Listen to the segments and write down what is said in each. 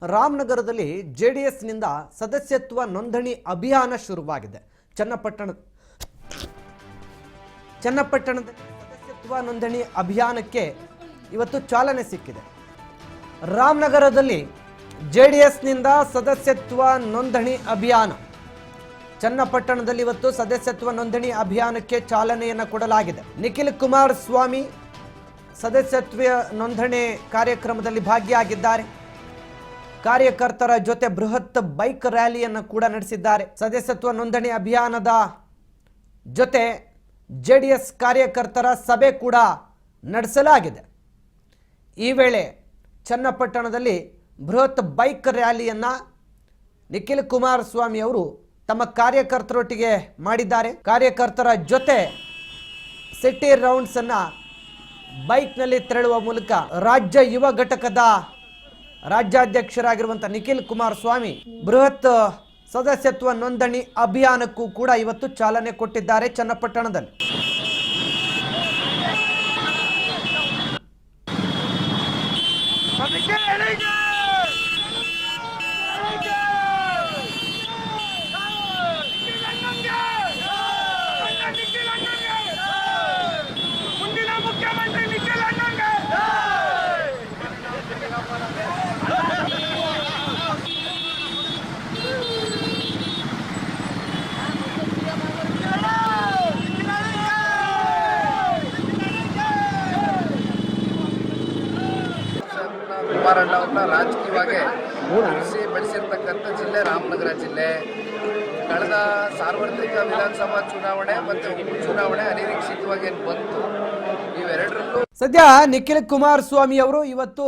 ರಾಮನಗರದಲ್ಲಿ ಜೆಡಿಎಸ್ನಿಂದ ಸದಸ್ಯತ್ವ ನೋಂದಣಿ ಅಭಿಯಾನ ಶುರುವಾಗಿದೆ. ಚನ್ನಪಟ್ಟಣದಲ್ಲಿ ಸದಸ್ಯತ್ವ ನೋಂದಣಿ ಅಭಿಯಾನಕ್ಕೆ ಇವತ್ತು ಚಾಲನೆ ಸಿಕ್ಕಿದೆ. ರಾಮನಗರದಲ್ಲಿ ಜೆಡಿಎಸ್ನಿಂದ ಸದಸ್ಯತ್ವ ನೋಂದಣಿ ಅಭಿಯಾನ, ಚನ್ನಪಟ್ಟಣದಲ್ಲಿ ಇವತ್ತು ಸದಸ್ಯತ್ವ ನೋಂದಣಿ ಅಭಿಯಾನಕ್ಕೆ ಚಾಲನೆಯನ್ನು ಕೊಡಲಾಗಿದೆ. ನಿಖಿಲ್ ಕುಮಾರಸ್ವಾಮಿ ಸದಸ್ಯತ್ವ ನೋಂದಣಿ ಕಾರ್ಯಕ್ರಮದಲ್ಲಿ ಭಾಗಿಯಾಗಿದ್ದಾರೆ. ಕಾರ್ಯಕರ್ತರ ಜೊತೆ ಬೃಹತ್ ಬೈಕ್ ರ್ಯಾಲಿಯನ್ನು ಕೂಡ ನಡೆಸಿದ್ದಾರೆ. ಸದಸ್ಯತ್ವ ನೋಂದಣಿ ಅಭಿಯಾನದ ಜೊತೆ ಜೆಡಿಎಸ್ ಕಾರ್ಯಕರ್ತರ ಸಭೆ ಕೂಡ ನಡೆಸಲಾಗಿದೆ. ಈ ವೇಳೆ ಚನ್ನಪಟ್ಟಣದಲ್ಲಿ ಬೃಹತ್ ಬೈಕ್ ರ್ಯಾಲಿಯನ್ನು ನಿಖಿಲ್ ಕುಮಾರಸ್ವಾಮಿ ಅವರು ತಮ್ಮ ಕಾರ್ಯಕರ್ತರೊಟ್ಟಿಗೆ ಮಾಡಿದ್ದಾರೆ. ಕಾರ್ಯಕರ್ತರ ಜೊತೆ ಸಿಟಿ ರೌಂಡ್ಸ್ ಅನ್ನು ಬೈಕ್ನಲ್ಲಿ ತೆರಳುವ ಮೂಲಕ ರಾಜ್ಯ ಯುವ ಘಟಕದ ರಾಜ್ಯಾಧ್ಯಕ್ಷರಾಗಿರುವಂಥ ನಿಖಿಲ್ ಕುಮಾರಸ್ವಾಮಿ ಬೃಹತ್ ಸದಸ್ಯತ್ವ ನೋಂದಣಿ ಅಭಿಯಾನಕ್ಕೂ ಕೂಡ ಇವತ್ತು ಚಾಲನೆ ಕೊಟ್ಟಿದ್ದಾರೆ. ಚನ್ನಪಟ್ಟಣದಲ್ಲಿ ಕುಮಾರಣ್ಣವ್ರನ್ನ ರಾಜಕೀಯವಾಗಿ ಉಳಿಸಿ ಬೆಳೆಸಿರ್ತಕ್ಕಂಥ ಜಿಲ್ಲೆ ರಾಮನಗರ ಜಿಲ್ಲೆ. ಕಳೆದ ಸಾರ್ವತ್ರಿಕ ವಿಧಾನಸಭಾ ಚುನಾವಣೆ ಮತ್ತು ಉಪಚುನಾವಣೆ ಅನಿರೀಕ್ಷಿತವಾಗಿ ಬಂತು. ಇವೆರಡರಲ್ಲೂ ಸದ್ಯ ನಿಖಿಲ್ ಕುಮಾರಸ್ವಾಮಿ ಅವರು ಇವತ್ತು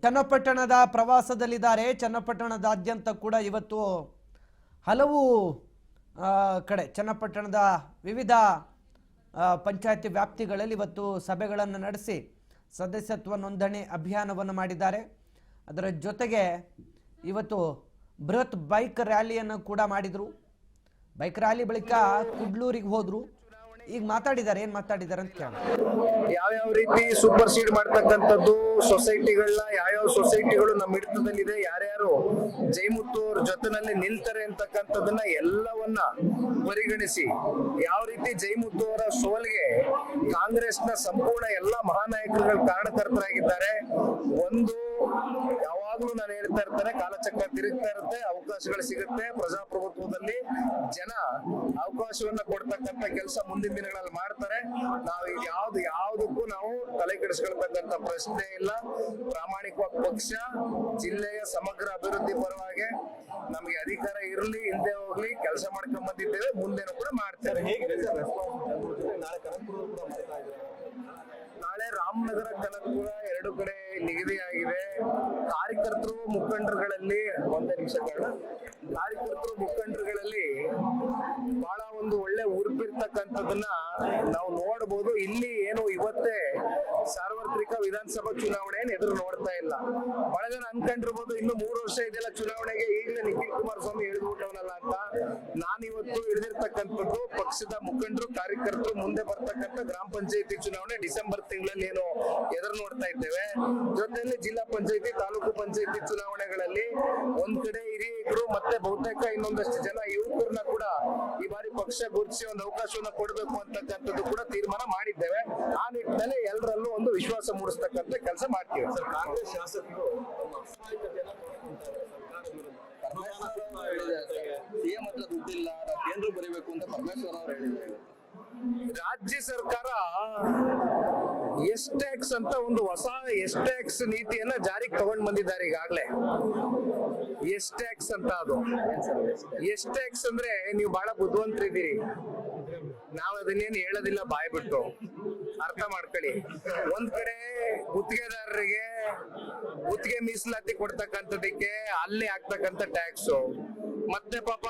ಚನ್ನಪಟ್ಟಣದ ಪ್ರವಾಸದಲ್ಲಿದ್ದಾರೆ. ಚನ್ನಪಟ್ಟಣದಾದ್ಯಂತ ಕೂಡ ಇವತ್ತು ಹಲವು ಕಡೆ ಚನ್ನಪಟ್ಟಣದ ವಿವಿಧ ಪಂಚಾಯತಿ ವ್ಯಾಪ್ತಿಗಳಲ್ಲಿ ಇವತ್ತು ಸಭೆಗಳನ್ನು ನಡೆಸಿ ಸದಸ್ಯತ್ವ ನೋಂದಣಿ ಅಭಿಯಾನವನ್ನು ಮಾಡಿದ್ದಾರೆ. ಅದರ ಜೊತೆಗೆ ಇವತ್ತು ಬೃಹತ್ ಬೈಕ್ ರ್ಯಾಲಿಯನ್ನು ಕೂಡ ಮಾಡಿದರು. ಬೈಕ್ ರ್ಯಾಲಿ ಬಳಿಕ ಕುಡ್ಲೂರಿಗೆ ಹೋದರು. ಈಗ ಮಾತಾಡಿದ್ದಾರೆ, ಏನು ಮಾತಾಡಿದ್ದಾರೆ ಅಂತ ಕೇಳ. ಯಾವ್ಯಾವ ರೀತಿ ಸೂಪರ್ ಸೀಡ್ ಮಾಡ್ತಕ್ಕಂಥದ್ದು ಸೊಸೈಟಿಗಳನ್ನ, ಯಾವ್ಯಾವ ಸೊಸೈಟಿಗಳು ನಮ್ಮ ಹಿಡಿತದಲ್ಲಿದೆ, ಯಾರ್ಯಾರು ಜೈಮುತ್ತು ಅವ್ರ ಜೊತೆನಲ್ಲಿ ನಿಲ್ತಾರೆ ಅಂತಕ್ಕಂಥದ್ದನ್ನ ಎಲ್ಲವನ್ನ ಪರಿಗಣಿಸಿ ಯಾವ ರೀತಿ ಜೈಮುತ್ತು ಅವರ ಸೋಲ್ಗೆ ಕಾಂಗ್ರೆಸ್ನ ಸಂಪೂರ್ಣ ಎಲ್ಲ ಮಹಾನಾಯಕರುಗಳು ಕಾರಣಕರ್ತರಾಗಿದ್ದಾರೆ. ಒಂದು ಯಾವಾಗ್ಲೂ ನಾನು ಹೇಳ್ತಾ ಇರ್ತಾರೆ, ಕಾಲಚಕ್ರ ತಿರುಗ್ತಾ ಇರುತ್ತೆ, ಅವಕಾಶಗಳು ಸಿಗುತ್ತೆ. ಪ್ರಜಾಪ್ರಭುತ್ವದಲ್ಲಿ ಜನ ಅವಕಾಶವನ್ನ ಕೊಡ್ತಕ್ಕಂಥ ಕೆಲಸ ಮುಂದಿನ ದಿನಗಳಲ್ಲಿ ಮಾಡ್ತಾರೆ. ನಾವು ಯಾವುದಕ್ಕೂ ನಾವು ತಲೆ ಕೆಡಿಸ್ಕೊಳ್ತಕ್ಕಂಥ ಪ್ರಶ್ನೆ ಇಲ್ಲ. ಪ್ರಾಮಾಣಿಕವಾಗಿ ಪಕ್ಷ ಜಿಲ್ಲೆಯ ಸಮಗ್ರ ಅಭಿವೃದ್ಧಿ ಪರವಾಗಿ ನಮಗೆ ಅಧಿಕಾರ ಇರಲಿ ಇಲ್ಲದೆ ಹೋಗ್ಲಿ ಕೆಲಸ ಮಾಡ್ಕೊಂಡ್ ಬಂದಿದ್ದೇವೆ, ಮುಂದೇನು ಕೂಡ ಮಾಡ್ತೇವೆ. ನಾಳೆ ರಾಮನಗರ ಕನಕಪುರ ಎರಡು ಕಡೆ ನಿಗದಿಯಾಗಿದೆ. ಕಾರ್ಯಕರ್ತರು ಮುಖಂಡರುಗಳಲ್ಲಿ ಬಹಳ ಒಂದು ಒಳ್ಳೆ ಉರುಪಿರ್ತಕ್ಕಂಥದ್ದನ್ನ ನಾವು ನೋಡಬಹುದು. ಇಲ್ಲಿ ಏನು ಇವತ್ತೇ ಸಾರ್ವತ್ರಿಕ ವಿಧಾನಸಭಾ ಚುನಾವಣೆ ಎದುರು ನೋಡ್ತಾ ಇಲ್ಲ. ಬಹಳ ಜನ ಅನ್ಕೊಂಡಿರ್ಬೋದು ಇನ್ನು 3 ವರ್ಷ ಇದೆಲ್ಲ ಚುನಾವಣೆಗೆ, ಈಗಲೇ ನಿಖಿಲ್ ಕುಮಾರಸ್ವಾಮಿ ಹಿಡಿದ್ಬಿಟ್ಟವನಲ್ಲ ಅಂತ. ನಾನಿವತ್ತು ಹಿಡಿದಿರ್ತಕ್ಕಂಥದ್ದು ಪಕ್ಷದ ಮುಖಂಡರು ಕಾರ್ಯಕರ್ತರು ಮುಂದೆ ಬರ್ತಕ್ಕಂಥ ಗ್ರಾಮ ಪಂಚಾಯತಿ ಚುನಾವಣೆ ಡಿಸೆಂಬರ್ ತಿಂಗಳಲ್ಲಿ ಏನು ಎದುರು ನೋಡ್ತಾ ಇದ್ದೇವೆ. ಜೊತೆಯಲ್ಲಿ ಜಿಲ್ಲಾ ಪಂಚಾಯತಿ ತಾಲೂಕು ಪಂಚಾಯತಿ ಚುನಾವಣೆಗಳಲ್ಲಿ ಒಂದ್ ಕಡೆ ಹಿರಿಯರು ಮತ್ತೆ ಬಹುತೇಕ ಇನ್ನೊಂದಷ್ಟು ಜನ ಯುವಕರನ್ನ ಕೂಡ ಈ ಬಾರಿ ಪಕ್ಷ ಗುರುತಿಸಿ ಒಂದು ಅವಕಾಶವನ್ನ ಕೊಡಬೇಕು ಅಂತಕ್ಕಂಥದ್ದು ಕೂಡ ತೀರ್ಮಾನ ಮಾಡಿದ್ದೇವೆ. ಆ ನಿಟ್ಟಿನಲ್ಲಿ ಎಲ್ಲರಲ್ಲೂ ಒಂದು ವಿಶ್ವಾಸ ಮೂಡಿಸ್ತಕ್ಕಂಥ ಕೆಲಸ ಮಾಡ್ತೀವಿ. ಕಾಂಗ್ರೆಸ್ ಶಾಸಕರು ಸಿಎಂ ಹತ್ರ ದುಡ್ಡಿಲ್ಲ, ಕೇಂದ್ರ ಬರೀಬೇಕು ಅಂತ ಪರಮೇಶ್ವರ್ ಅವರು ಹೇಳಿದ್ದಾರೆ. ರಾಜ್ಯ ಸರ್ಕಾರ ಎಸ್ ಟ್ಯಾಕ್ಸ್ ಅಂತ ಒಂದು ಹೊಸ ಎಸ್ ಟ್ಯಾಕ್ಸ್ ನೀತಿಯನ್ನ ಜಾರಿಗೆ ತಗೊಂಡ್ ಬಂದಿದ್ದಾರೆ ಈಗಾಗಲೇ. ಎಸ್ ಟ್ಯಾಕ್ಸ್ ಅಂತ, ಅದು ಎಸ್ ಟ್ಯಾಕ್ಸ್ ಅಂದ್ರೆ ನೀವು ಬಹಳ ಬುದ್ಧಿವಂತರಿದ್ದೀರಿ, ನಾವ್ ಅದನ್ನೇನು ಹೇಳೋದಿಲ್ಲ, ಬಾಯ್ ಬಿಟ್ಟು ಅರ್ಥ ಮಾಡ್ಕೊಳ್ಳಿ. ಒಂದ್ ಕಡೆ ಗುತ್ತಿಗೆದಾರರಿಗೆ ಗುತ್ತಿಗೆ ಮೀಸಲಾತಿ ಕೊಡ್ತಕ್ಕಂಥದಕ್ಕೆ ಅಲ್ಲಿ ಆಗ್ತಕ್ಕಂಥ ಟ್ಯಾಕ್ಸ್, ಮತ್ತೆ ಪಾಪ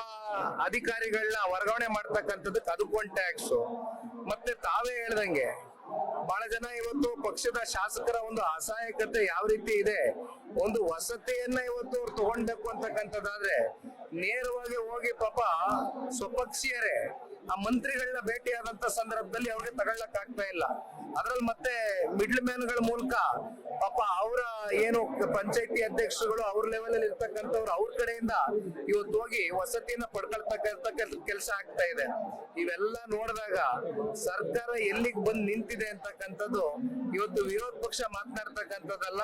ಅಧಿಕಾರಿಗಳನ್ನ ವರ್ಗಾವಣೆ ಮಾಡ್ತಕ್ಕಂಥದಕ್ಕೆ ಅದಕ್ಕೊಂದು ಟ್ಯಾಕ್ಸ್, ಮತ್ತೆ ತಾವೇ ಹೇಳ್ದಂಗೆ ಬಹಳ ಜನ ಇವತ್ತು ಪಕ್ಷದ ಶಾಸಕರ ಒಂದು ಅಸಹಾಯಕತೆ ಯಾವ ರೀತಿ ಇದೆ. ಒಂದು ವಸತಿಯನ್ನ ಇವತ್ತು ಅವ್ರು ತಗೊಂಡ್ಬೇಕು ಅಂತಕ್ಕಂಥದ್ದಾದ್ರೆ ನೇರವಾಗಿ ಹೋಗಿ ಪಾಪ ಸ್ವಪಕ್ಷೀಯರೇ ಆ ಮಂತ್ರಿಗಳನ್ನ ಭೇಟಿಯಾದಂತ ಸಂದರ್ಭದಲ್ಲಿ ಅವ್ರಿಗೆ ತಗೊಳ್ಳಕ್ ಆಗ್ತಾ ಇಲ್ಲ. ಅದ್ರಲ್ಲಿ ಮತ್ತೆ ಮಿಡ್ಲ್ ಮ್ಯಾನ್ಗಳ ಮೂಲಕ ಪಾಪ ಅವರ ಏನು ಪಂಚಾಯತಿ ಅಧ್ಯಕ್ಷರುಗಳು ಅವ್ರ ಲೆವೆಲ್ ಅಲ್ಲಿ ಇರ್ತಕ್ಕಂಥವ್ರು ಅವ್ರ ಕಡೆಯಿಂದ ಇವತ್ತು ಹೋಗಿ ವಸತಿಯನ್ನ ಪಡ್ಕೊಳ್ತಕ್ಕಂಥ ಕೆಲಸ ಆಗ್ತಾ ಇದೆ. ಇವೆಲ್ಲ ನೋಡಿದಾಗ ಸರ್ಕಾರ ಎಲ್ಲಿಗೆ ಬಂದು ನಿಂತಿದೆ ಅಂತಕ್ಕಂಥದ್ದು ಇವತ್ತು ವಿರೋಧ ಪಕ್ಷ ಮಾತನಾಡ್ತಕ್ಕಂಥದ್ದಲ್ಲ,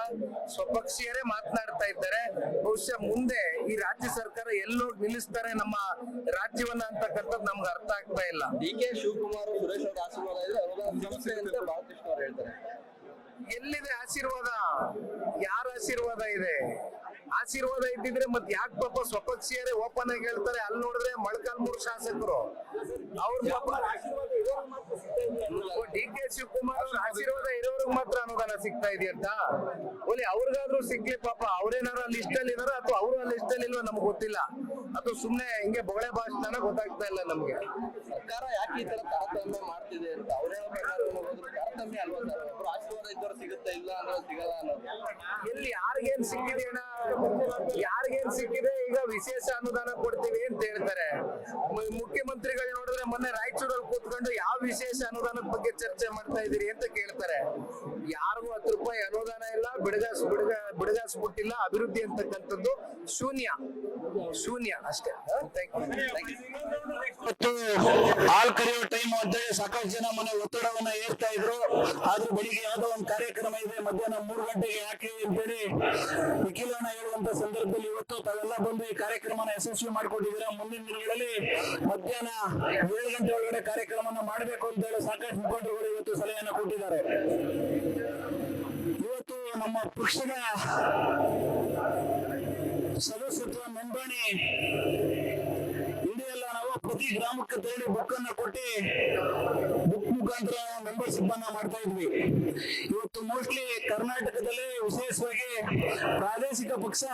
ಸ್ವಪಕ್ಷೀಯರೇ ಮಾತನಾಡ್ತಾ ಇದ್ದಾರೆ. ಬಹುಶಃ ಮುಂದೆ ಈ ರಾಜ್ಯ ಸರ್ಕಾರ ಎಲ್ಲೋಗಿ ನಿಲ್ಲಿಸ್ತಾರೆ ನಮ್ಮ ರಾಜ್ಯವನ್ನ ಅಂತಕ್ಕಂಥದ್ದು ನಮ್ಗೆ ಅರ್ಥ ಆಗ್ತಾ ಇಲ್ಲ. DK ಶಿವಕುಮಾರ್ ಸುರೇಶ್ ಅವ್ರ ಆಶೀರ್ವಾದ ಇದೆ, ಸಮಸ್ಯೆ ಅಂತ ಬಾಲಕೃಷ್ಣ ಅವ್ರು ಹೇಳ್ತಾರೆ. ಎಲ್ಲಿದೆ ಆಶೀರ್ವಾದ? ಯಾರ ಆಶೀರ್ವಾದ ಇದೆ? ಆಶೀರ್ವಾದ ಇದ್ದಿದ್ರೆ ಮತ್ತೆ ಯಾಕೆ ಪಾಪ ಸ್ವಪಕ್ಷೀಯರೇ ಓಪನ್ ಆಗಿ ಹೇಳ್ತಾರೆ. ಅಲ್ಲಿ ನೋಡಿದ್ರೆ ಮೊಳಕಾಲ್ಮೂರು ಶಾಸಕರು ಅವ್ರ ಪಾಪ DK ಶಿವಕುಮಾರ್ ಅವ್ರ ಆಶೀರ್ವಾದ ಇರೋರ್ಗ್ ಮಾತ್ರ ಅನುದಾನ ಸಿಗ್ತಾ ಇದೆಯಂತ. ಓಲಿ ಅವ್ರಿಗಾದ್ರೂ ಸಿಗ್ಲಿ ಪಾಪ, ಅವ್ರೇನಾರ ಲಿಸ್ಟ್ ಅಲ್ಲಿ ಇದಾರ ಅಥವಾ ಅವರು ಆ ಲಿಸ್ಟ್ ಅಲ್ಲಿ ಇಲ್ವೋ ನಮ್ಗೆ ಗೊತ್ತಿಲ್ಲ. ಅದು ಸುಮ್ನೆ ಹಿಂಗೆ ಬೊಗಳೆ ಭಾಷಣ ಗೊತ್ತಾಗ್ತಾ ಇಲ್ಲ ನಮ್ಗೆ. ಸರ್ಕಾರ ಯಾಕೆ ಈ ತರ ತಾರತಮ್ಯ ಮಾಡ್ತಿದೆ ಅಂತ ಅವ್ರ ಹೇಳೋ ಪ್ರಕಾರ ಹೋದ್ರೆ ತಾರತಮ್ಯ ಅಲ್ವಾ ಸರ್? ಒಬ್ರು ಆಶೀರ್ವಾದ ಇದ್ದವ್ರು ಸಿಗುತ್ತೆ, ಇಲ್ಲ ಅಂದ್ರೆ ಸಿಗಲ್ಲ ಅನ್ನೋದು. ಎಲ್ಲಿ ಯಾರಿಗೇನ್ ಸಿಕ್ಕಿದೆ ಅಣ್ಣ? ಯಾರಿಗೇನ್ ಸಿಕ್ಕಿದೆ? ಈಗ ವಿಶೇಷ ಅನುದಾನ ಕೊಡ್ತೀವಿ ಅಂತ ಹೇಳ್ತಾರೆ. ಮುಖ್ಯಮಂತ್ರಿಗಳು ನೋಡಿದ್ರೆ ಮೊನ್ನೆ ರಾಯಚೂರಲ್ಲಿ ಕೂತ್ಕೊಂಡು ಯಾವ ವಿಶೇಷ ಅನುದಾನದ ಬಗ್ಗೆ ಚರ್ಚೆ ಮಾಡ್ತಾ ಇದೀರಿ ಅಂತ ಕೇಳ್ತಾರೆ. ಯಾರಿಗೂ 10 ರೂಪಾಯಿ ಅನುದಾನ ಇಲ್ಲ, ಬಿಡುಗಾಸ್ಬಿಟ್ಟಿಲ್ಲ. ಅಭಿವೃದ್ಧಿ ಅಂತಕ್ಕಂಥದ್ದು ಶೂನ್ಯ ಅಷ್ಟೇ. ಮತ್ತು ಹಾಲ್ ಕರೆಯುವ ಟೈಮ್ ಅಂತೇಳಿ ಸಾಕಷ್ಟು ಜನ ಮನೆ ಒತ್ತಡವನ್ನ ಏರ್ತಾ ಇದ್ರು. ಆದ್ರೂ ಬೆಳಿಗ್ಗೆ ಯಾವುದೋ ಒಂದು ಕಾರ್ಯಕ್ರಮ ಇದೆ, ಮಧ್ಯಾಹ್ನ 3 ಗಂಟೆಗೆ ಯಾಕೆ ಅಂತೇಳಿ ನಿಖಿಲಣ್ಣ ಹೇಳುವಂತ ಸಂದರ್ಭದಲ್ಲಿ ಇವತ್ತು ತಾವೆಲ್ಲ ಬಂದು ಈ ಕಾರ್ಯಕ್ರಮನ ಯಶಸ್ವಿ ಮಾಡ್ಕೊಂಡಿದ್ದೀರಾ. ಮುಂದಿನ ದಿನಗಳಲ್ಲಿ ಮಧ್ಯಾಹ್ನ 7 ಗಂಟೆ ಒಳಗಡೆ ಕಾರ್ಯಕ್ರಮನ ಮಾಡಬೇಕು ಅಂತ ಹೇಳಿ ಸಾಕಷ್ಟು ಮುಖಂಡರುಗಳು ಇವತ್ತು ಸಲಹೆಯನ್ನ ಕೊಟ್ಟಿದ್ದಾರೆ. ಇವತ್ತು ನಮ್ಮ ಪಕ್ಷದ ಸದಸ್ಯತ್ವ ನೋಂದಣಿ ಇದೆಯಲ್ಲ, ನಾವು ಪ್ರತಿ ಗ್ರಾಮಕ್ಕೆ ತೆರಳಿ ಬುಕ್ ಅನ್ನ ಕೊಟ್ಟು ಬುಕ್ ಮುಖಾಂತರ ಮೆಂಬರ್ಶಿಪ್ ಅನ್ನ ಮಾಡ್ತಾ ಇದ್ವಿ. ಇವತ್ತು ಮೋಸ್ಟ್ಲಿ ಕರ್ನಾಟಕದಲ್ಲಿ ವಿಶೇಷವಾಗಿ ಪ್ರಾದೇಶಿಕ ಪಕ್ಷ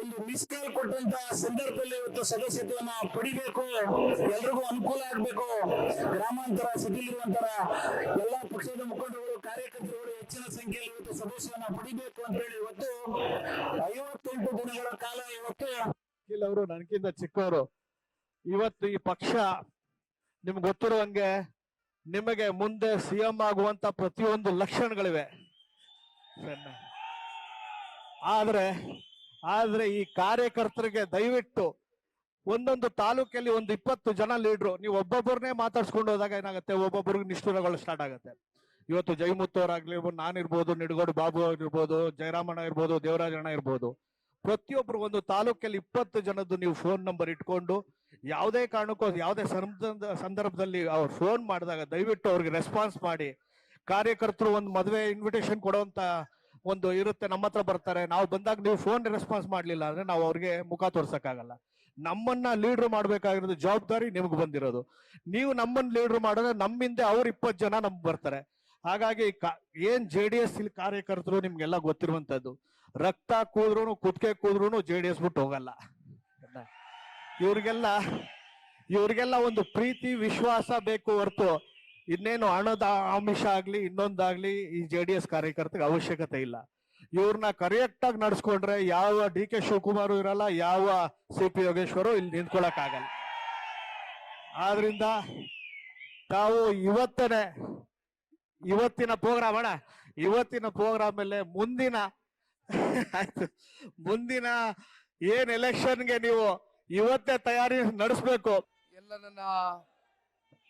ಒಂದು ಮಿಸ್ ಕಾಲ್ ಕೊಟ್ಟಂತ ಸಂದರ್ಭದಲ್ಲಿ ಇವತ್ತು ಸದಸ್ಯತ್ವನ ಪಡಿಬೇಕು, ಎಲ್ರಿಗೂ ಅನುಕೂಲ ಆಗ್ಬೇಕು. ಗ್ರಾಮಾಂತರ ಸಿಟಿಲಿರುವಂತರ ಎಲ್ಲಾ ಪಕ್ಷದ ಮುಖಂಡರು ಕಾರ್ಯಕರ್ತರುಗಳು ಹೆಚ್ಚಿನ ಸಂಖ್ಯೆಯಲ್ಲಿ ಇವತ್ತು ಸದಸ್ಯನ ಪಡಿಬೇಕು ಅಂತ ಹೇಳಿ ಇವತ್ತು 58 ದಿನಗಳ ಕಾಲ ಇವತ್ತು ಅವರು ನನಗಿಂತ ಚಿಕ್ಕವರು. ಇವತ್ತು ಈ ಪಕ್ಷ ನಿಮ್ಗೆ ಗೊತ್ತಿರುವಂಗೆ ನಿಮಗೆ ಮುಂದೆ CM ಆಗುವಂತ ಪ್ರತಿಯೊಂದು ಲಕ್ಷಣಗಳಿವೆ. ಆದ್ರೆ ಈ ಕಾರ್ಯಕರ್ತರಿಗೆ ದಯವಿಟ್ಟು ಒಂದೊಂದು ತಾಲೂಕಲ್ಲಿ ಒಂದು 20 ಜನ ಲೀಡ್ರು, ನೀವು ಒಬ್ಬೊಬ್ಬರನ್ನೇ ಮಾತಾಡ್ಸ್ಕೊಂಡು ಹೋದಾಗ ಏನಾಗುತ್ತೆ, ಒಬ್ಬೊಬ್ಬರಿಗೆ ನಿಷ್ಠುರಗಳು ಸ್ಟಾರ್ಟ್ ಆಗುತ್ತೆ. ಇವತ್ತು ಜಯಮುತ್ತವರಾಗ್ಲಿ, ನಾನಿರ್ಬೋದು, ನಿಡಗೋಡು ಬಾಬು ಇರ್ಬೋದು, ಜಯರಾಮಣ್ಣ ಇರ್ಬೋದು, ದೇವರಾಜಣ್ಣ ಇರ್ಬೋದು, ಪ್ರತಿಯೊಬ್ರು ಒಂದು ತಾಲೂಕಲ್ಲಿ 20 ಜನದ್ದು ನೀವು ಫೋನ್ ನಂಬರ್ ಇಟ್ಕೊಂಡು ಯಾವುದೇ ಕಾರಣಕ್ಕೂ ಯಾವುದೇ ಸಂದರ್ಭದಲ್ಲಿ ಅವ್ರು ಫೋನ್ ಮಾಡಿದಾಗ ದಯವಿಟ್ಟು ಅವ್ರಿಗೆ ರೆಸ್ಪಾನ್ಸ್ ಮಾಡಿ. ಕಾರ್ಯಕರ್ತರು ಒಂದು ಮದುವೆ ಇನ್ವಿಟೇಷನ್ ಕೊಡುವಂತ ಒಂದು ಇರುತ್ತೆ, ನಮ್ಮ ಹತ್ರ ಬರ್ತಾರೆ. ನಾವು ಬಂದಾಗ ನೀವು ಫೋನ್ ರೆಸ್ಪಾನ್ಸ್ ಮಾಡ್ಲಿಲ್ಲ ಅಂದ್ರೆ ನಾವು ಅವ್ರಿಗೆ ಮುಖ ತೋರ್ಸಕ್ಕಾಗಲ್ಲ. ನಮ್ಮನ್ನ ಲೀಡರ್ ಮಾಡ್ಬೇಕಾಗಿರೋದು ಜವಾಬ್ದಾರಿ ನಿಮ್ಗೆ ಬಂದಿರೋದು. ನೀವು ನಮ್ಮನ್ನ ಲೀಡರ್ ಮಾಡಿದ್ರೆ ನಮ್ಮಿಂದ ಅವ್ರು 20 ಜನ ನಮ್ಗೆ ಬರ್ತಾರೆ. ಹಾಗಾಗಿ ಏನ್ JDS ಇಲ್ಲಿ ಕಾರ್ಯಕರ್ತರು ನಿಮ್ಗೆಲ್ಲ ಗೊತ್ತಿರುವಂತದ್ದು, ರಕ್ತ ಕೂದ್ರೂ ಕುದ್ಕೆ ಕೂದ್ರೂ JDS ಬಿಟ್ಟು ಹೋಗಲ್ಲ. ಇವ್ರಿಗೆಲ್ಲ ಒಂದು ಪ್ರೀತಿ ವಿಶ್ವಾಸ ಬೇಕು ಹೊರತು ಇನ್ನೇನು ಹಣದ ಆಮಿಷ ಆಗ್ಲಿ ಇನ್ನೊಂದಾಗ್ಲಿ ಈ JDS ಕಾರ್ಯಕರ್ತರಿಗೆ ಅವಶ್ಯಕತೆ ಇಲ್ಲ. ಇವ್ರನ್ನ ಕರೆಕ್ಟ್ ಆಗಿ ನಡ್ಸ್ಕೊಂಡ್ರೆ ಯಾವ DK ಶಿವಕುಮಾರ್ ಇರಲ್ಲ, ಯಾವ CP ಯೋಗೇಶ್ವರು ಇಲ್ಲಿ ನಿಂತ್ಕೊಳಕ್ ಆಗಲ್ಲ. ಆದ್ರಿಂದ ತಾವು ಇವತ್ತಿನ ಪ್ರೋಗ್ರಾಮ್ ಅಣ್ಣ, ಇವತ್ತಿನ ಪ್ರೋಗ್ರಾಮ್ ಮೇಲೆ ಮುಂದಿನ ಏನ್ ಎಲೆಕ್ಷನ್ಗೆ ನೀವು ಇವತ್ತೇ ತಯಾರಿ ನಡೆಸಬೇಕು.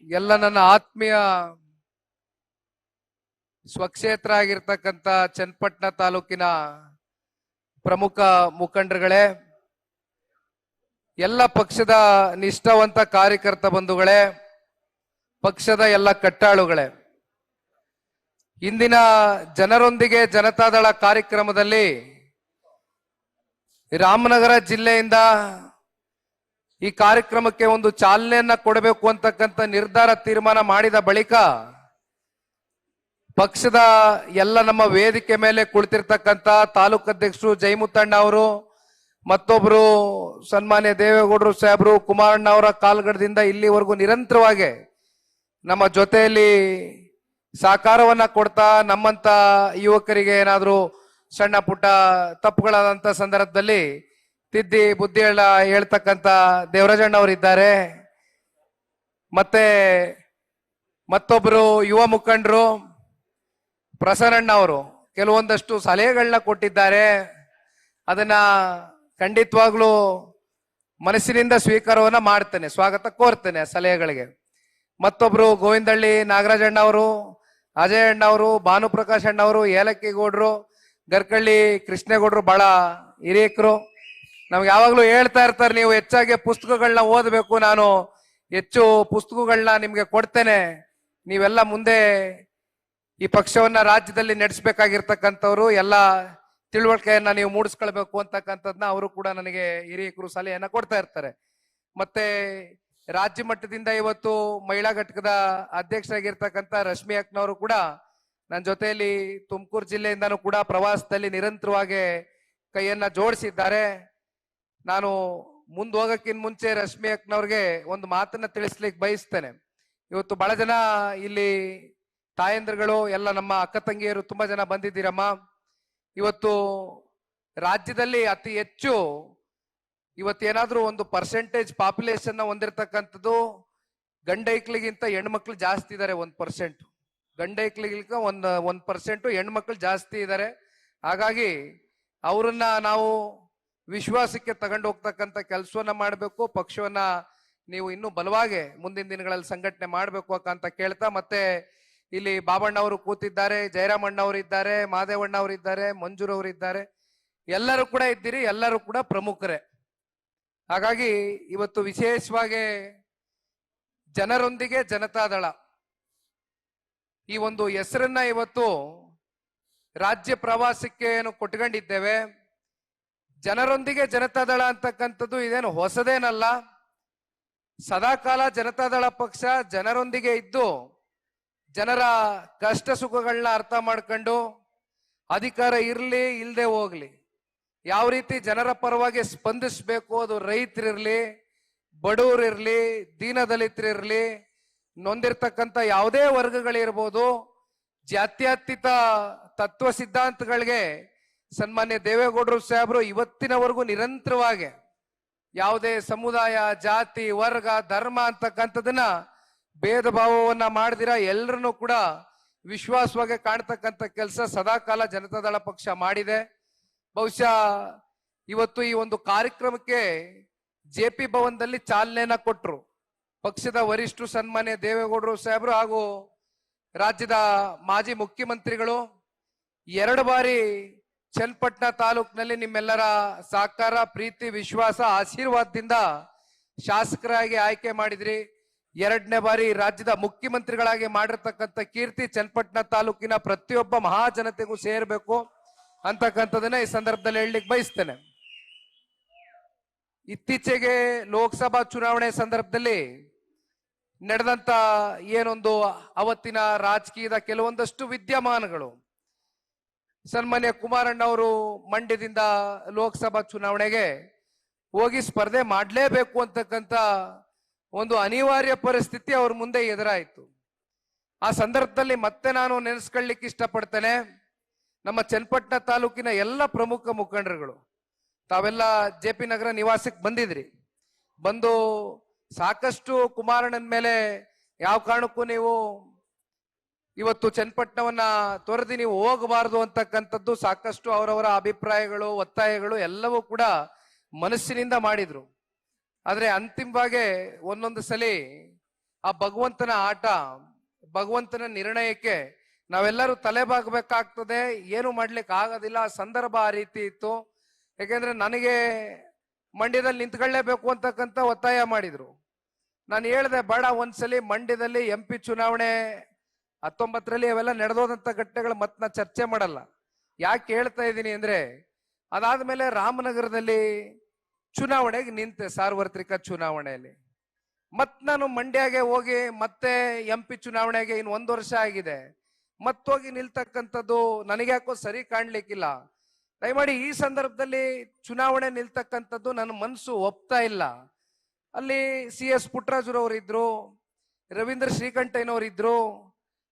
ಎಲ್ಲ ನನ್ನ ಆತ್ಮೀಯ ಸ್ವಕ್ಷೇತ್ರ ಆಗಿರ್ತಕ್ಕಂಥ ಚನ್ನಪಟ್ಟಣ ತಾಲೂಕಿನ ಪ್ರಮುಖ ಮುಖಂಡರುಗಳೇ, ಎಲ್ಲ ಪಕ್ಷದ ನಿಷ್ಠಾವಂತ ಕಾರ್ಯಕರ್ತ ಬಂಧುಗಳೇ, ಪಕ್ಷದ ಎಲ್ಲ ಕಟ್ಟಾಳುಗಳೇ, ಇಂದಿನ ಜನರೊಂದಿಗೆ ಜನತಾದಳ ಕಾರ್ಯಕ್ರಮದಲ್ಲಿ ರಾಮನಗರ ಜಿಲ್ಲೆಯಿಂದ ಈ ಕಾರ್ಯಕ್ರಮಕ್ಕೆ ಒಂದು ಚಾಲನೆಯನ್ನ ಕೊಡಬೇಕು ಅಂತಕ್ಕಂಥ ನಿರ್ಧಾರ ತೀರ್ಮಾನ ಮಾಡಿದ ಬಳಿಕ ಪಕ್ಷದ ಎಲ್ಲ ನಮ್ಮ ವೇದಿಕೆ ಮೇಲೆ ಕುಳಿತಿರ್ತಕ್ಕಂಥ ತಾಲೂಕು ಅಧ್ಯಕ್ಷರು ಜಯಮುತ್ತಣ್ಣ ಅವರು, ಮತ್ತೊಬ್ರು ಸನ್ಮಾನ್ಯ ದೇವೇಗೌಡರು ಸಾಹೇಬರು, ಕುಮಾರಣ್ಣ ಅವರ ಕಾಲ್ಗಡದಿಂದ ಇಲ್ಲಿವರೆಗೂ ನಿರಂತರವಾಗಿ ನಮ್ಮ ಜೊತೆಯಲ್ಲಿ ಸಹಕಾರವನ್ನ ಕೊಡ್ತಾ ನಮ್ಮಂತ ಯುವಕರಿಗೆ ಏನಾದ್ರೂ ಸಣ್ಣ ಪುಟ್ಟ ತಪ್ಪುಗಳಾದಂತ ಸಂದರ್ಭದಲ್ಲಿ ತಿದ್ದಿ ಬುದ್ಧಿ ಹೇಳ್ತಕ್ಕಂಥ ದೇವರಾಜಣ್ಣ ಅವರು ಇದ್ದಾರೆ. ಮತ್ತೆ ಮತ್ತೊಬ್ರು ಯುವ ಮುಖಂಡರು ಪ್ರಸನ್ನಣ್ಣ ಅವರು ಕೆಲವೊಂದಷ್ಟು ಸಲಹೆಗಳನ್ನ ಕೊಟ್ಟಿದ್ದಾರೆ. ಅದನ್ನ ಖಂಡಿತವಾಗ್ಲೂ ಮನಸ್ಸಿನಿಂದ ಸ್ವೀಕಾರವನ್ನ ಮಾಡ್ತೇನೆ, ಸ್ವಾಗತ ಕೋರ್ತೇನೆ ಆ ಸಲಹೆಗಳಿಗೆ. ಮತ್ತೊಬ್ರು ಗೋವಿಂದಳ್ಳಿ ನಾಗರಾಜಣ್ಣ ಅವರು, ಅಜಯ್ ಅಣ್ಣ ಅವರು, ಭಾನುಪ್ರಕಾಶ್ ಅಣ್ಣ ಅವರು, ಏಲಕ್ಕಿ ಗೌಡ್ರು, ಗರ್ಕಳ್ಳಿ ಕೃಷ್ಣೇಗೌಡರು ಬಹಳ ಹಿರಿಯಕರು. ನಮ್ಗೆ ಯಾವಾಗ್ಲೂ ಹೇಳ್ತಾ ಇರ್ತಾರೆ, ನೀವು ಹೆಚ್ಚಾಗಿ ಪುಸ್ತಕಗಳನ್ನ ಓದಬೇಕು, ನಾನು ಹೆಚ್ಚು ಪುಸ್ತಕಗಳನ್ನ ನಿಮ್ಗೆ ಕೊಡ್ತೇನೆ, ನೀವೆಲ್ಲ ಮುಂದೆ ಈ ಪಕ್ಷವನ್ನ ರಾಜ್ಯದಲ್ಲಿ ನಡೆಸಬೇಕಾಗಿರ್ತಕ್ಕಂಥವ್ರು, ಎಲ್ಲ ತಿಳುವಳಿಕೆಯನ್ನ ನೀವು ಮೂಡಿಸ್ಕೊಳ್ಬೇಕು ಅಂತಕ್ಕಂಥದ್ನ ಅವರು ಕೂಡ ನನಗೆ ಹಿರಿಯಕರು ಸಲಹೆಯನ್ನ ಕೊಡ್ತಾ ಇರ್ತಾರೆ. ಮತ್ತೆ ರಾಜ್ಯ ಮಟ್ಟದಿಂದ ಇವತ್ತು ಮಹಿಳಾ ಘಟಕದ ಅಧ್ಯಕ್ಷರಾಗಿರ್ತಕ್ಕಂಥ ರಶ್ಮಿ ಅಕ್ನವರು ಕೂಡ ನನ್ನ ಜೊತೆಯಲ್ಲಿ ತುಮಕೂರು ಜಿಲ್ಲೆಯಿಂದನೂ ಕೂಡ ಪ್ರವಾಸದಲ್ಲಿ ನಿರಂತರವಾಗಿ ಕೈಯನ್ನ ಜೋಡಿಸಿದ್ದಾರೆ. ನಾನು ಮುಂದೆ ಹೋಗಕ್ಕಿಂತ ಮುಂಚೆ ರಶ್ಮಿ ಅಕ್ನವ್ರಿಗೆ ಒಂದು ಮಾತನ್ನ ತಿಳಿಸ್ಲಿಕ್ಕೆ ಬಯಸ್ತೇನೆ. ಇವತ್ತು ಬಹಳ ಜನ ಇಲ್ಲಿ ತಾಯಂದ್ರಗಳು, ಎಲ್ಲ ನಮ್ಮ ಅಕ್ಕ ತಂಗಿಯರು ತುಂಬಾ ಜನ ಬಂದಿದ್ದೀರಮ್ಮ. ಇವತ್ತು ರಾಜ್ಯದಲ್ಲಿ ಅತಿ ಹೆಚ್ಚು ಇವತ್ತೇನಾದ್ರೂ ಒಂದು ಪರ್ಸೆಂಟೇಜ್ ಪಾಪ್ಯುಲೇಷನ್ ಹೊಂದಿರತಕ್ಕಂಥದ್ದು ಗಂಡೈಕ್ಳಿಗಿಂತ ಹೆಣ್ಮಕ್ಳು ಜಾಸ್ತಿ ಇದ್ದಾರೆ. 1%, ಗಂಡೈಕ್ಳಿಗಿಂತ 1% ಹೆಣ್ಮಕ್ಳು ಜಾಸ್ತಿ ಇದ್ದಾರೆ. ಹಾಗಾಗಿ ಅವರನ್ನ ನಾವು ವಿಶ್ವಾಸಕ್ಕೆ ತಗೊಂಡು ಹೋಗ್ತಕ್ಕಂಥ ಕೆಲಸವನ್ನ ಮಾಡಬೇಕು. ಪಕ್ಷವನ್ನ ನೀವು ಇನ್ನೂ ಬಲವಾಗಿ ಮುಂದಿನ ದಿನಗಳಲ್ಲಿ ಸಂಘಟನೆ ಮಾಡಬೇಕು ಅಂತ ಕೇಳ್ತಾ, ಮತ್ತೆ ಇಲ್ಲಿ ಬಾಬಣ್ಣ ಅವರು ಕೂತಿದ್ದಾರೆ, ಜಯರಾಮಣ್ಣ ಅವರು ಇದ್ದಾರೆ, ಮಾದೇವಣ್ಣ ಅವರು ಇದ್ದಾರೆ, ಮಂಜೂರವರು ಇದ್ದಾರೆ, ಎಲ್ಲರೂ ಕೂಡ ಇದ್ದೀರಿ, ಎಲ್ಲರೂ ಕೂಡ ಪ್ರಮುಖರೇ. ಹಾಗಾಗಿ ಇವತ್ತು ವಿಶೇಷವಾಗಿ ಜನರೊಂದಿಗೆ ಜನತಾದಳ ಈ ಒಂದು ಹೆಸರನ್ನ ಇವತ್ತು ರಾಜ್ಯ ಪ್ರವಾಸಕ್ಕೆ ಏನು ಕೊಟ್ಕೊಂಡಿದ್ದೇವೆ. ಜನರೊಂದಿಗೆ ಜನತಾದಳ ಅಂತಕ್ಕಂಥದ್ದು ಇದೇನು ಹೊಸದೇನಲ್ಲ. ಸದಾಕಾಲ ಜನತಾದಳ ಪಕ್ಷ ಜನರೊಂದಿಗೆ ಇದ್ದು ಜನರ ಕಷ್ಟ ಸುಖಗಳನ್ನ ಅರ್ಥ ಮಾಡ್ಕೊಂಡು, ಅಧಿಕಾರ ಇರ್ಲಿ ಇಲ್ದೆ ಹೋಗ್ಲಿ, ಯಾವ ರೀತಿ ಜನರ ಪರವಾಗಿ ಸ್ಪಂದಿಸಬೇಕು, ಅದು ರೈತರಿರ್ಲಿ, ಬಡವರಿರ್ಲಿ, ದೀನದಲಿತರಿರ್ಲಿ, ನೊಂದಿರ್ತಕ್ಕಂಥ ಯಾವುದೇ ವರ್ಗಗಳಿರ್ಬೋದು, ಜಾತ್ಯತೀತ ತತ್ವ ಸಿದ್ಧಾಂತಗಳಿಗೆ ಸನ್ಮಾನ್ಯ ದೇವೇಗೌಡರು ಸಾಹೇಬರು ಇವತ್ತಿನವರೆಗೂ ನಿರಂತರವಾಗಿ ಯಾವುದೇ ಸಮುದಾಯ, ಜಾತಿ, ವರ್ಗ, ಧರ್ಮ ಅಂತಕ್ಕಂಥದನ್ನ ಭೇದ ಭಾವವನ್ನ ಮಾಡಿದಿರ ಎಲ್ಲರನ್ನೂ ಕೂಡ ವಿಶ್ವಾಸವಾಗಿ ಕಾಣ್ತಕ್ಕಂಥ ಕೆಲಸ ಸದಾಕಾಲ ಜನತಾದಳ ಪಕ್ಷ ಮಾಡಿದೆ. ಬಹುಶಃ ಇವತ್ತು ಈ ಒಂದು ಕಾರ್ಯಕ್ರಮಕ್ಕೆ JP ಭವನದಲ್ಲಿ ಚಾಲನೆಯನ್ನ ಕೊಟ್ಟರು ಪಕ್ಷದ ವರಿಷ್ಠರು ಸನ್ಮಾನ್ಯ ದೇವೇಗೌಡರು ಸಾಹೇಬರು ಹಾಗೂ ರಾಜ್ಯದ ಮಾಜಿ ಮುಖ್ಯಮಂತ್ರಿಗಳು. 2 ಬಾರಿ ಚನ್ನಪಟ್ಟಣ ತಾಲೂಕಿನಲ್ಲಿ ನಿಮ್ಮೆಲ್ಲರ ಸಹಕಾರ, ಪ್ರೀತಿ, ವಿಶ್ವಾಸ, ಆಶೀರ್ವಾದದಿಂದ ಶಾಸಕರಾಗಿ ಆಯ್ಕೆ ಮಾಡಿದ್ರಿ. 2ನೇ ಬಾರಿ ರಾಜ್ಯದ ಮುಖ್ಯಮಂತ್ರಿಗಳಾಗಿ ಮಾಡಿರ್ತಕ್ಕಂಥ ಕೀರ್ತಿ ಚನ್ನಪಟ್ಟಣ ತಾಲೂಕಿನ ಪ್ರತಿಯೊಬ್ಬ ಮಹಾಜನತೆಗೂ ಸೇರ್ಬೇಕು ಅಂತಕ್ಕಂಥದನ್ನ ಈ ಸಂದರ್ಭದಲ್ಲಿ ಹೇಳಲಿಕ್ಕೆ ಬಯಸ್ತೇನೆ. ಇತ್ತೀಚೆಗೆ ಲೋಕಸಭಾ ಚುನಾವಣೆ ಸಂದರ್ಭದಲ್ಲಿ ನಡೆದಂತ ಏನೊಂದು ಅವತ್ತಿನ ರಾಜಕೀಯದ ಕೆಲವೊಂದಷ್ಟು ವಿದ್ಯಮಾನಗಳು, ಸನ್ಮಾನ್ಯ ಕುಮಾರಣ್ಣ ಅವರು ಮಂಡ್ಯದಿಂದ ಲೋಕಸಭಾ ಚುನಾವಣೆಗೆ ಹೋಗಿ ಸ್ಪರ್ಧೆ ಮಾಡಲೇಬೇಕು ಅಂತಕ್ಕಂಥ ಒಂದು ಅನಿವಾರ್ಯ ಪರಿಸ್ಥಿತಿ ಅವ್ರ ಮುಂದೆ ಎದುರಾಯಿತು. ಆ ಸಂದರ್ಭದಲ್ಲಿ ಮತ್ತೆ ನಾನು ನೆನೆಸ್ಕೊಳ್ಳಿಕ್ಕೆ ಇಷ್ಟಪಡ್ತೇನೆ, ನಮ್ಮ ಚನ್ನಪಟ್ಟಣ ತಾಲೂಕಿನ ಎಲ್ಲ ಪ್ರಮುಖ ಮುಖಂಡರುಗಳು ತಾವೆಲ್ಲ JP ನಗರ ನಿವಾಸಕ್ಕೆ ಬಂದಿದ್ರಿ. ಬಂದು ಸಾಕಷ್ಟು ಕುಮಾರಣ್ಣನ ಮೇಲೆ ಯಾವ ಕಾರಣಕ್ಕೂ ನೀವು ಇವತ್ತು ಚನ್ನಪಟ್ಟಣವನ್ನ ತೊರೆದು ನೀವು ಹೋಗಬಾರದು ಅಂತಕ್ಕಂಥದ್ದು ಸಾಕಷ್ಟು ಅವರವರ ಅಭಿಪ್ರಾಯಗಳು, ಒತ್ತಾಯಗಳು ಎಲ್ಲವೂ ಕೂಡ ಮನಸ್ಸಿನಿಂದ ಮಾಡಿದ್ರು. ಆದ್ರೆ ಅಂತಿಮವಾಗಿ ಒಂದೊಂದು ಸಲಿ ಆ ಭಗವಂತನ ಆಟ, ಭಗವಂತನ ನಿರ್ಣಯಕ್ಕೆ ನಾವೆಲ್ಲರೂ ತಲೆಬಾಗಬೇಕಾಗ್ತದೆ, ಏನು ಮಾಡ್ಲಿಕ್ಕೆ ಆಗೋದಿಲ್ಲ. ಸಂದರ್ಭ ಆ ರೀತಿ ಇತ್ತು. ಯಾಕೆಂದ್ರೆ ನನಗೆ ಮಂಡ್ಯದಲ್ಲಿ ನಿಂತ್ಕೊಳ್ಳೇಬೇಕು ಅಂತಕ್ಕಂಥ ಒತ್ತಾಯ ಮಾಡಿದ್ರು. ನಾನು ಹೇಳ್ದೆ ಬೇಡ, ಒಂದ್ಸಲಿ ಮಂಡ್ಯದಲ್ಲಿ MP ಚುನಾವಣೆ 19ರಲ್ಲಿ ಅವೆಲ್ಲ ನಡೆದೋದಂತ ಘಟನೆಗಳು ಮತ್ತೆ ನಾ ಚರ್ಚೆ ಮಾಡಲ್ಲ. ಯಾಕೆ ಹೇಳ್ತಾ ಇದ್ದೀನಿ ಅಂದ್ರೆ, ಅದಾದ್ಮೇಲೆ ರಾಮನಗರದಲ್ಲಿ ಚುನಾವಣೆಗೆ ನಿಂತೆ, ಸಾರ್ವತ್ರಿಕ ಚುನಾವಣೆಯಲ್ಲಿ. ನಾನು ಮಂಡ್ಯಗೆ ಹೋಗಿ ಮತ್ತೆ MP ಚುನಾವಣೆಗೆ ಇನ್ನು 1 ವರ್ಷ ಆಗಿದೆ, ಮತ್ತೋಗಿ ನಿಲ್ತಕ್ಕಂಥದ್ದು ನನಗ್ಯಾಕೋ ಸರಿ ಕಾಣ್ಲಿಕ್ಕಿಲ್ಲ. ದಯಮಾಡಿ ಈ ಸಂದರ್ಭದಲ್ಲಿ ಚುನಾವಣೆ ನಿಲ್ತಕ್ಕಂಥದ್ದು ನನ್ನ ಮನಸ್ಸು ಒಪ್ತಾ ಇಲ್ಲ. ಅಲ್ಲಿ CS ಪುಟ್ಟರಾಜುರವರು ಇದ್ರು, ರವೀಂದ್ರ ಶ್ರೀಕಂಠಯ್ಯನವರು ಇದ್ರು,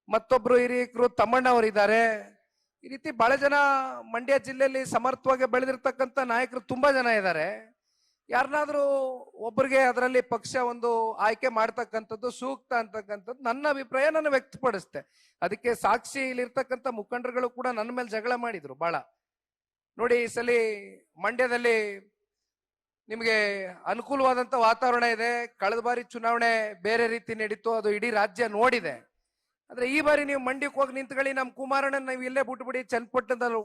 ಮತ್ತೊಬ್ರು ಹಿರಿಯಕರು ತಮ್ಮಣ್ಣವರಿದ್ದಾರೆ. ಈ ರೀತಿ ಬಹಳ ಜನ ಮಂಡ್ಯ ಜಿಲ್ಲೆಯಲ್ಲಿ ಸಮರ್ಥವಾಗಿ ಬೆಳೆದಿರ್ತಕ್ಕಂಥ ನಾಯಕರು ತುಂಬಾ ಜನ ಇದ್ದಾರೆ. ಯಾರನ್ನಾದ್ರೂ ಒಬ್ಬರಿಗೆ ಅದರಲ್ಲಿ ಪಕ್ಷ ಒಂದು ಆಯ್ಕೆ ಮಾಡ್ತಕ್ಕಂಥದ್ದು ಸೂಕ್ತ ಅಂತಕ್ಕಂಥದ್ದು ನನ್ನ ಅಭಿಪ್ರಾಯ ನಾನು ವ್ಯಕ್ತಪಡಿಸ್ತೆ. ಅದಕ್ಕೆ ಸಾಕ್ಷಿ ಇಲ್ಲಿರ್ತಕ್ಕಂಥ ಮುಖಂಡರುಗಳು ಕೂಡ ನನ್ನ ಮೇಲೆ ಜಗಳ ಮಾಡಿದ್ರು ಬಹಳ. ನೋಡಿ, ಈ ಸಲ ಮಂಡ್ಯದಲ್ಲಿ ನಿಮಗೆ ಅನುಕೂಲವಾದಂತ ವಾತಾವರಣ ಇದೆ. ಕಳೆದ ಬಾರಿ ಚುನಾವಣೆ ಬೇರೆ ರೀತಿ ನಡೀತು, ಅದು ಇಡೀ ರಾಜ್ಯ ನೋಡಿದೆ. ಆದ್ರೆ ಈ ಬಾರಿ ನೀವು ಮಂಡ್ಯಕ್ಕೆ ಹೋಗಿ ನಿಂತ್ಕೊಳ್ಳಿ, ನಮ್ಮ ಕುಮಾರಣ್ಣನ ನೀವು ಇಲ್ಲೇ ಬಿಟ್ಬಿಡಿ, ಚನ್ನಪಟ್ಟಣದಲ್ಲಿ